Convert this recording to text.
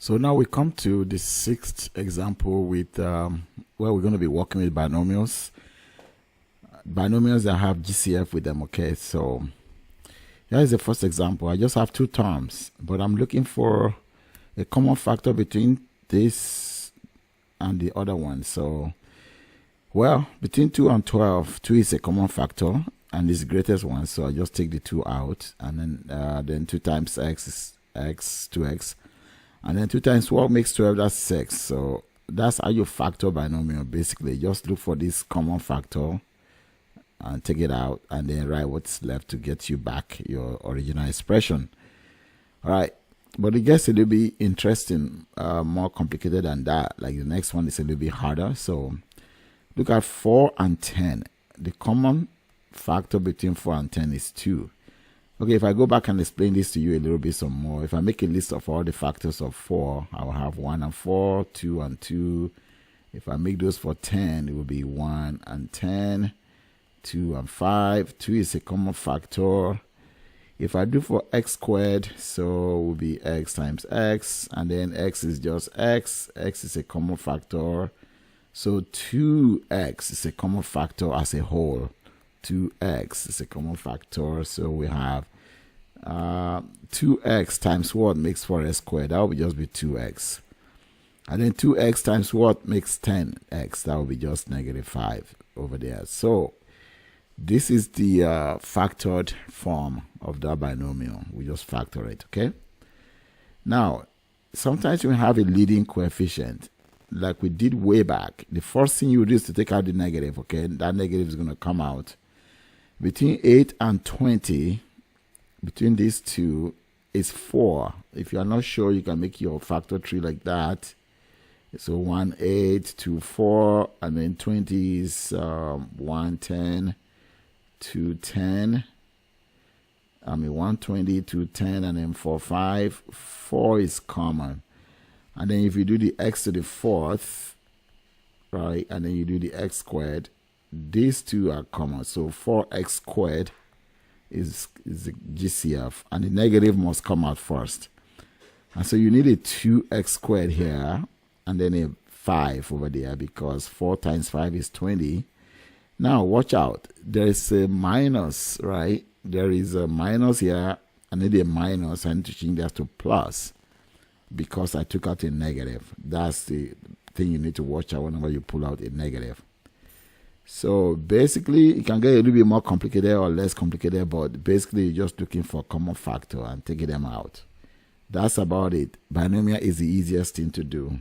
So now we come to the sixth example with where we're going to be working with binomials. Binomials that have GCF with them, okay? So here is the first example. I just have two terms, but I'm looking for a common factor between this and the other one. So, well, between 2 and 12, 2 is a common factor and is the greatest one. So I just take the 2 out, and then 2 times x is x, 2x. And then 2 times 12 makes 12, that's 6. So that's how you factor binomial, basically. Just look for this common factor and take it out, and then write what's left to get you back your original expression. All right, but it gets a little bit interesting, more complicated than that. Like the next one is a little bit harder. So look at 4 and 10. The common factor between 4 and 10 is 2. Okay, if I go back and explain this to you a little bit some more, if I make a list of all the factors of 4, I will have 1 and 4, 2 and 2. If I make those for 10, it will be 1 and 10, 2 and 5. 2 is a common factor. If I do for x squared, so it will be x times x, and then x is just x. X is a common factor. So 2x is a common factor as a whole. 2x is a common factor. So we have 2x times what makes 4x squared? That will just be 2x. And then 2x times what makes 10x? That will be just -5 over there. So this is the factored form of that binomial. We just factor it, okay? Now, sometimes we have a leading coefficient, like we did way back. The first thing you do is to take out the negative, okay? That negative is going to come out. Between 8 and 20, between these two, is 4. If you are not sure, you can make your factor tree like that. So 1, 8, 2, 4, and then 20 is 1, 10, 2, 10. 120, 2, 10, and then 4, 5. 4 is common. And then if you do the x to the 4th, right, and then you do the x squared, these two are common. So 4x squared is the GCF, and the negative must come out first. And so you need a 2x squared here, and then a 5 over there, because 4 times 5 is 20. Now watch out, there is a minus, right? There is a minus here. I need a minus. I need to change that to plus because I took out a negative. That's the thing you need to watch out whenever you pull out a negative. So basically, it can get a little bit more complicated or less complicated, but basically you're just looking for a common factor and taking them out. That's about it. Binomial is the easiest thing to do.